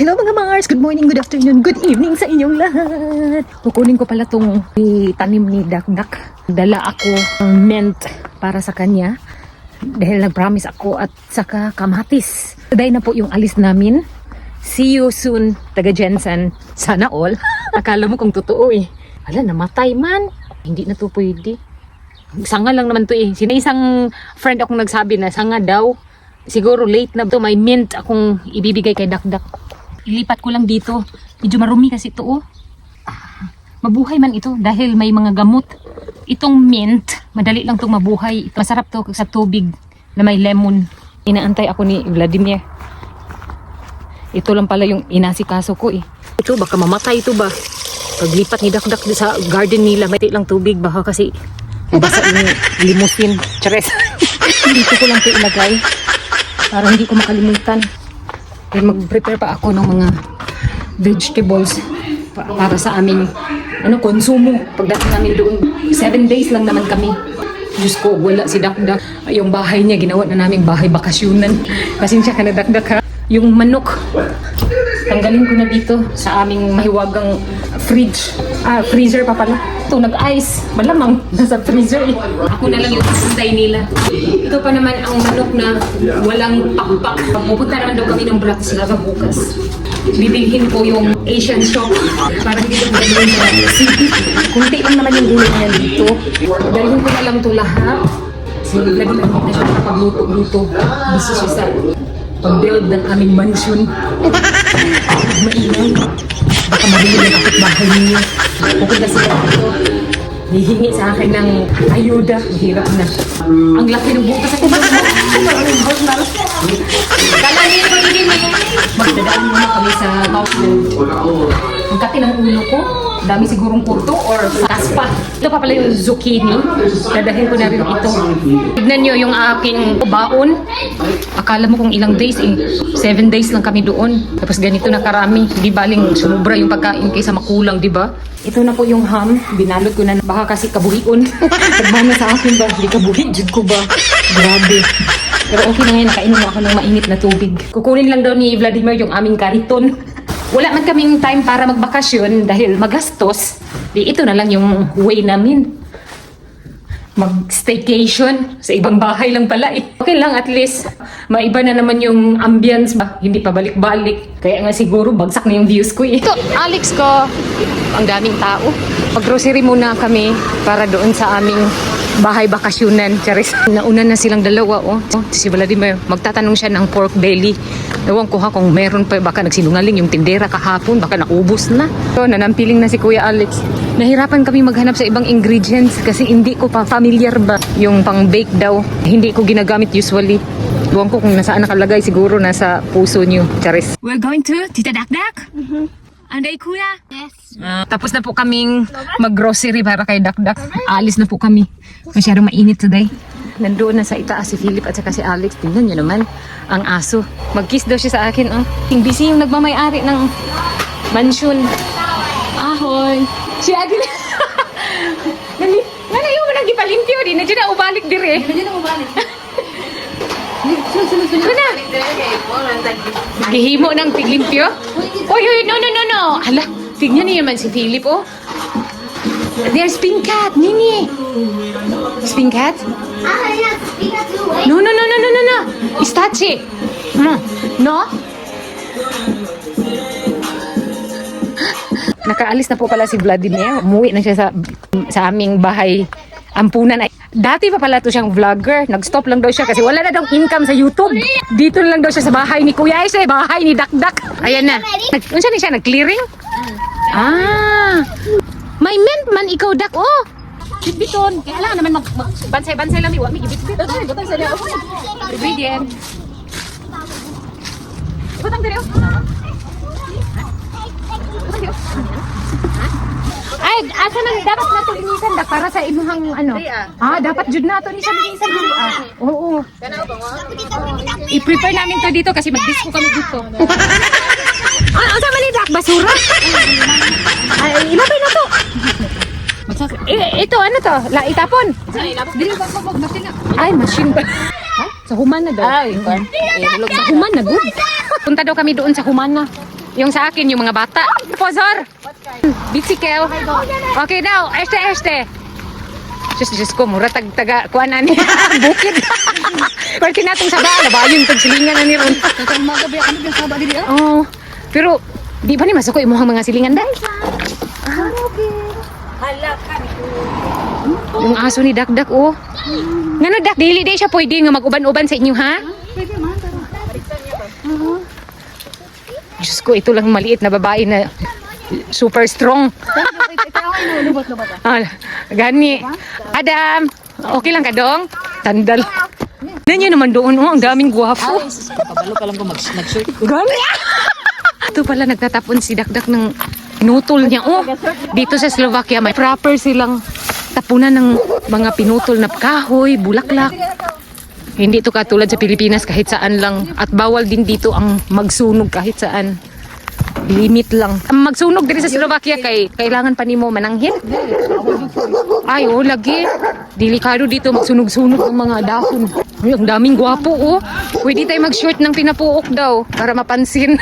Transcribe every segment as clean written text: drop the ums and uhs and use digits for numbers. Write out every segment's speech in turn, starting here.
Hello mga Mars! Good morning, good afternoon, good evening sa inyong lahat! Kukunin ko pala tong tanim ni Dakdak. Dala ako ng mint para sa kanya dahil nag-promise ako at saka kamatis. Today na po yung alis namin. See you soon, taga Jensen. Sana all. Akala mo kung totoo eh. Wala, namatay man. Hindi na to pwede. Sanga lang naman to eh. Isang friend akong nagsabi na sanga daw. Siguro late na to. May mint akong ibibigay kay Dakdak. Ilipat ko lang dito. Medyo marumi kasi ito oh. Mabuhay man ito dahil may mga gamot. Itong mint, madali lang itong mabuhay. Masarap to sa tubig na may lemon. Inaantay ako ni Vladimir. Ito lang pala yung inasikaso ko eh. Ito baka mamatay ito ba? Paglipat ni Dakdak sa garden nila, may lang tubig baka kasi basa yung limusin. Chares. Dito ko lang ito ilagay para hindi ko makalimutan. Then mag-prepare pa ako ng mga vegetables para sa aming konsumo. Pagdating namin doon, 7 days lang naman kami. Diyos ko, wala si Dakdak. Yung bahay niya, ginawa na naming bahay bakasyunan. Pasensya ka na Dakdak ha. Yung manok, tanggalin ko na dito sa aming mahiwagang freezer pa pala. Ito, nag-ice. Malamang, nasa freezer eh. Ako na lang yung isistay nila. Ito pa naman ang manok na walang pakpak. Pupunta naman daw kami ng Bratislava bukas. Bibilhin ko yung Asian shop para hindi ko gano'n sa city. Kunti lang naman yung ulo niya dito. Dalhin ko na lang ito lahat. Lagi lang na siya nakapagluto-luto. Busy siya sa pag-build ng aming mansion. Mainay. Baka marili ng akit bahay niyo. Pupunta sila dito. Hihingi sa akin ng ayuda. Hirap na. Ang laki ng bukas sa kubo. Kala niyo ko hindi mo. Magdadaan muna kami sa mountain. Ang kati ng ulo ko. Dami sigurong kurto or kaspa. Ito pa pala yung zucchini. Dadahin ko na rin ito. Tignan nyo yung aking baon. Akala mo kung ilang days eh. 7 days lang kami doon. Tapos ganito na karami. Di baling sumubra yung pagkain kaysa makulang, di ba? Ito na po yung ham. Binalot ko na. Baka kasi kabuhion. Pagmana sa akin ba? Hindi kabuhi. Jud ko ba? Grabe. Pero okay na ngayon. Nakainom ako ng mainit na tubig. Kukunin lang daw ni Vladimir yung aming kariton. Wala man kaming time para magbakasyon dahil magastos. Di ito na lang yung way namin. Mag-staycation sa ibang bahay lang pala eh. Okay lang at least maiba na naman yung ambience ba. Hindi pa balik-balik. Kaya nga siguro bagsak na yung views ko eh. Ito, Alex ko. Ang daming tao. Mag-grocery muna kami para doon sa aming bahay bakasyunan. Charis. Nauna na silang dalawa oh. Si Vladimir, magtatanong siya ng pork belly. Ewan ko ha kung meron pa, baka nagsinungaling yung tindera kahapon, baka naubos na. So, nanampiling na si Kuya Alex. Nahirapan kami maghanap sa ibang ingredients kasi hindi ko pa familiar ba yung pang bake daw. Hindi ko ginagamit usually. Ewan ko kung nasaan nakalagay, siguro nasa puso niyo. Charis. We're going to Tita Dakdak? Anday Kuya? Yes. Tapos na po kaming mag-grocery para kay Dakdak. Alis na po kami. Masyadong mainit today. Nandoon na sa itaas si Philip at saka si Alex. Tingnan nyo naman ang aso. Mag-kiss daw siya sa akin. Oh. Busy yung nagmamayari ng mansion. Ahoy! Si Agil. Nanayo mo nang ipalimpyo din. Nandiyan na ubalik dire. Nandiyan na ubalik. Ano? Gihimo ng tiglimpyo? Oy, no. Hala, tignan niyo naman si Philip, oh. There's pink cat, Nini. Is pink cat? Yes, Pikachu. No. Is Tachi. No? Nakaalis na po pala si Vladimir. Umuwi na siya sa aming bahay ampunan. Dati pa pala to siyang vlogger. Nag-stop lang daw siya kasi wala na daw income sa YouTube. Dito na lang daw siya sa bahay ni Kuya Aise, bahay ni Dakdak. Ayan na. Unsa ni siya nag-clearing? May mint man ikaw Dak. Oh. Bitbiton. Kaya lang naman bansay-bansay lang mi gibitbit. Butang sa daw. Ingredient. Butang dire. Ay, asa man dapat nato linisan Dak para sa imuhang ano. Dapat jud nato ni siya linisan dili. Oo. I-prepare namin to dito kasi mag-disco kami dito. Asa man ni Dak basura? Ay, ilapay na to. Ito ano to? Itapon. Dili ba machine? Ay, machine ba? Sa Humana daw. Sa Humana good. Punta daw kami doon sa Humana. Yung sa akin, yung mga bata. Pozor! Bicycle. Okay daw, este. Diyos ko, mura taga, kuha na ni bukid. Kaya kinatong saba, labayon, tagsilingan na ni Ron. Kung magabi ako ng saba dili ah. Oh, pero, di ba ni masuko imuhang mga silingan dahil? Yung aso ni Dakdak, oh. Nga na, Dak, dili siya pwede nga mag-uban-uban sa inyo, ha? Pwede man pero. Diyos ko, ito lang maliit na babae na super strong. Lubot. Ah, gani. Adam, okay lang ka dong? Tandal. Ganyan naman doon, oh, ang daming gwapo. Kabalo ka lang ko nag-shirt. Gani. Ito pala nagtatapon si Dakdak ng pinutol niya. Oh, dito sa Slovakia may proper silang tapunan ng mga pinutol na kahoy, bulaklak. Hindi ito katulad sa Pilipinas kahit saan lang. At bawal din dito ang magsunog kahit saan. Limit lang. Ang magsunog din sa Slovakia kay kailangan pa nimo mananghit. Ay, oh, lagi. Delikado dito magsunog-sunog ng mga dahon. Ay, ang daming gwapo, oh. Pwede tayo mag-short ng pinapuok daw para mapansin.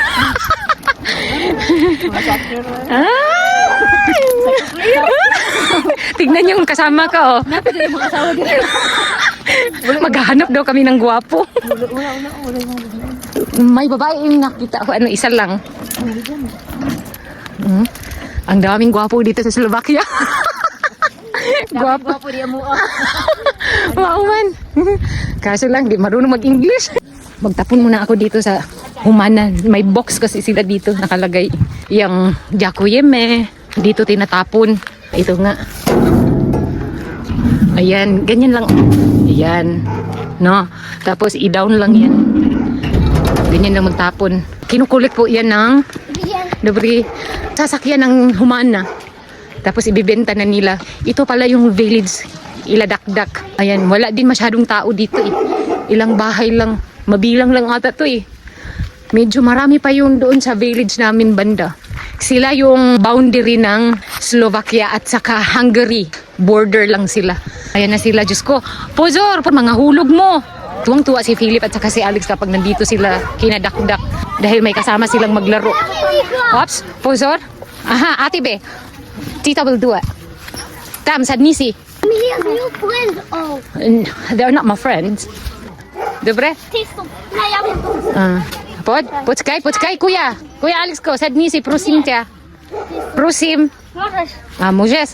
Tignan yung kasama ka, oh. Maghahanap daw kami ng gwapo. May babae yung nakita ko, isa lang. Ang daming gwapo dito sa Slovakia. Gwapo. Di mo. Wow man. Kaso lang, di marunong mag-English. Magtapon muna ako dito sa Humana. May box kasi sila dito nakalagay. Yung Jakuyeme. Dito tinatapon. Ito nga. Ayan, ganyan lang. Ayan. No? Tapos i-down lang yan. Ganyan lang magtapon. Kinukulit po yan ng dobre sasakyan ng Humana. Tapos ibibenta na nila. Ito pala yung village Iladakdak. Ayan, wala din masyadong tao dito eh. Ilang bahay lang. Mabilang lang ata to eh. Medyo marami pa yung doon sa village namin banda. Sila yung boundary ng Slovakia at saka Hungary. Border lang sila. Ayan na sila, Diyos ko. Pozor, mga hulog mo. Tuwang-tuwa si Philip at saka si Alex kapag nandito sila kinadakdak. Dahil may kasama silang maglaro. Ops, Pozor. Aha, ate be. Tita will do it. Tam, sadnisi. Me has new friends. Oh, They're not my friends. Dobre? taste them. Now Poczekaj, kuya. Kuya Alex ko, sadnisi, prosim tia. Prosim. Możesz. Możesz?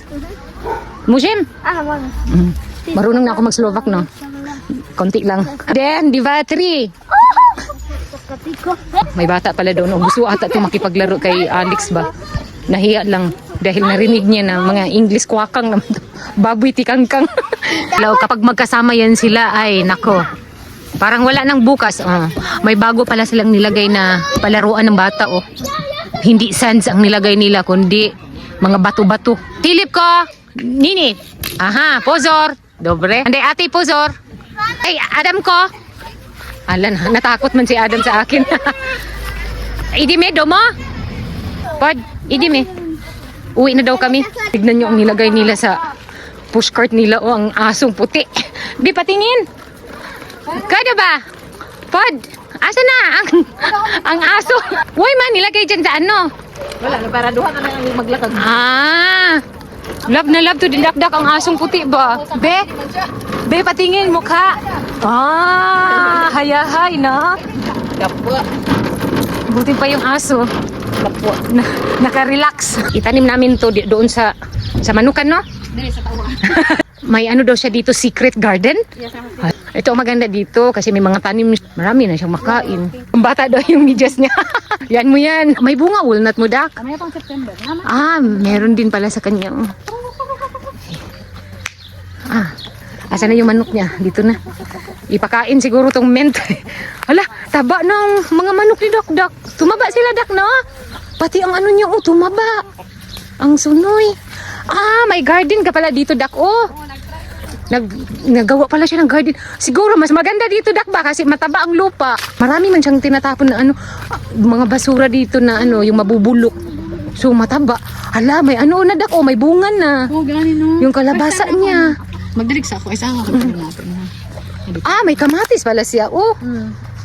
Możem? Możesz. Marunong na ako mag-Slovak, no? Konti lang. Then, diva 3. May bata pala doon. Oh, gusto ata ito makipaglaro kay Alex ba? Nahiya lang. Dahil narinig niya na mga English kwakang naman. Baboy tikangkang. Kapag magkasama yan sila, ay nako. Parang wala nang bukas. May bago pala silang nilagay na palaruan ng bata. Oh. Hindi sands ang nilagay nila, kundi mga bato-bato. Tilip ko! Nini! Aha, Pozor! Dobre. Anday, ate, Pozor! Ay, Adam ko! Alan, natakot man si Adam sa akin. Idime, domo? Pod, idime. Uwi na daw kami. Tignan nyo ang nilagay nila sa pushcart nila. O, ang asong puti. Di patingin. Kada ba? Pod, asa na ang aso? Uy man, nilagay dyan sa ano? Wala na para duha na lang maglakad. Love na love to dinakdak ang asong puti ba? Be, patingin mukha. Hayahay na. Kapwa. Buti pa yung aso. Naka-relax. Itanim namin to doon sa Manukan, no? Dili sa tawa. May ano daw siya dito, secret garden. Ito ang maganda dito kasi may mga tanim. Marami na siyang makain. Ang bata daw yung medyas niya. Yan mo yan. May bunga walnut mo, Dak. Kamaya pang September. Meron din pala sa kanya. Asan na yung manok niya? Dito na. Ipakain siguro tong mint. Hala, taba ng mga manok ni Dak. Tumaba sila, Dak, no? Pati ang ano niya, tumaba. Ang sunoy. May garden ka pala dito, Dak, Nagawa pala siya ng garden. Siguro mas maganda dito, Dak, ba? Kasi mataba ang lupa. Marami man siyang tinatapon na mga basura dito na yung mabubulok. So mataba. Hala, may na, Dak, may bunga na. Gani no. Yung kalabasa niya. Magdilig sa ako. Isa ako natin. May kamatis pala siya.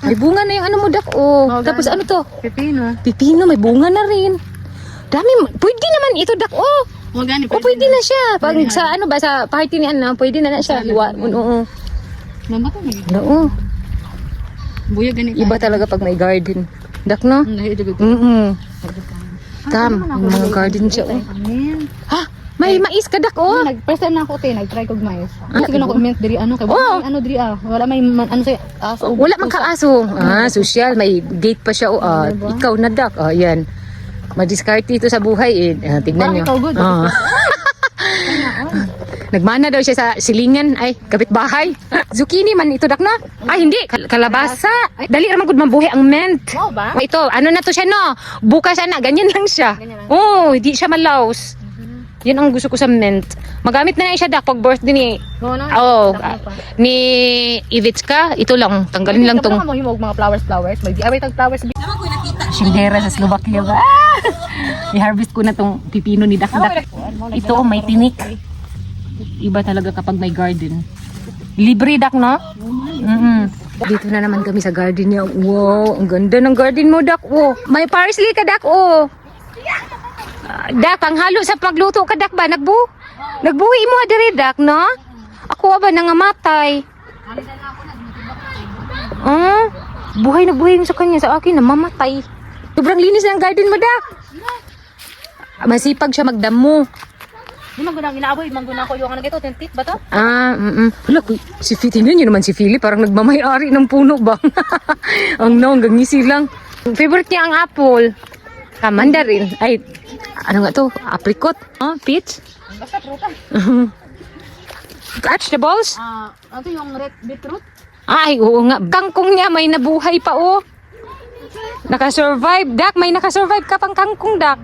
May bunga na yung ano mo, dak. Oh. Oh, Tapos ano to? Pepino. Pipino, may bunga na rin. Dami, pwede naman ito, dak. Oh. O gani. Oh, pwede na siya. Pag sa ano ba, sa party ni Anna, pwede na siya. Oo. Mama to may. Oo. Buya gani. Iba talaga pag may garden. Dak, no? Lahi jud. Tam, yung mga garden siya, oh. Amen. Ha? May mais ka, dak, oh. First time na ako nag-try kog mais. Sige na ko mint diri ano kay Oh. ano diri wala may ano say aso. Wala man kaaso. Social. May gate pa siya. Ikaw na, dak. Yan. Madiskarte ito sa buhay. Tignan nyo. Ikaw good. Nagmana daw siya sa silingan. Ay, kapitbahay. Zucchini man ito, dak na. Ay, hindi. Kalabasa. Dali raman gud mabuhay ang mint. Mo ba? Ito, ano na to siya, no? Bukas na. Ganyan lang siya. Ganyan lang. Oo, hindi siya malaos. Yun ang gusto ko sa mint. Magamit na siya, dak, pag birthday ni... No no. Oh, ni Ivitska. Ito lang. Tanggalin lang tong... Mo himog mga flowers. May DIY tag flowers. Shindera sa Slovakia ba? I-harvest ko na tong pipino ni Dakdak. Ito, may tinik. Iba talaga kapag may garden. Libre, Dak, no? Dito na naman kami sa garden niya. Wow, ang ganda ng garden mo, Dak. Oh, may parsley ka, Dak. Oh. Dak, ang halo sa pagluto ka, Dak ba? Nagbuhi mo, diri, Dak, no? Ako ba nangamatay? Buhay na buhay sa kanya. Sa akin, namamatay. Sobrang linis ng garden mo, Dak. Masipag siya magdamo. Di man gunang inaaboy, man gunang ko yung ano gito, tentit ba to? Hala, si Tingnan niyo naman si Philip, parang nagmamay-ari ng puno ba? Ang hanggang ngisi lang. Favorite niya ang apple. Mandarin. Ay, ano nga to? Apricot? Peach? Basta prutas. Vegetables? Ano yung red beetroot? Ay, oo nga. Kangkong niya, may nabuhay pa, oh. Nakasurvive, Dak. May nakasurvive ka pang kangkong, Dak.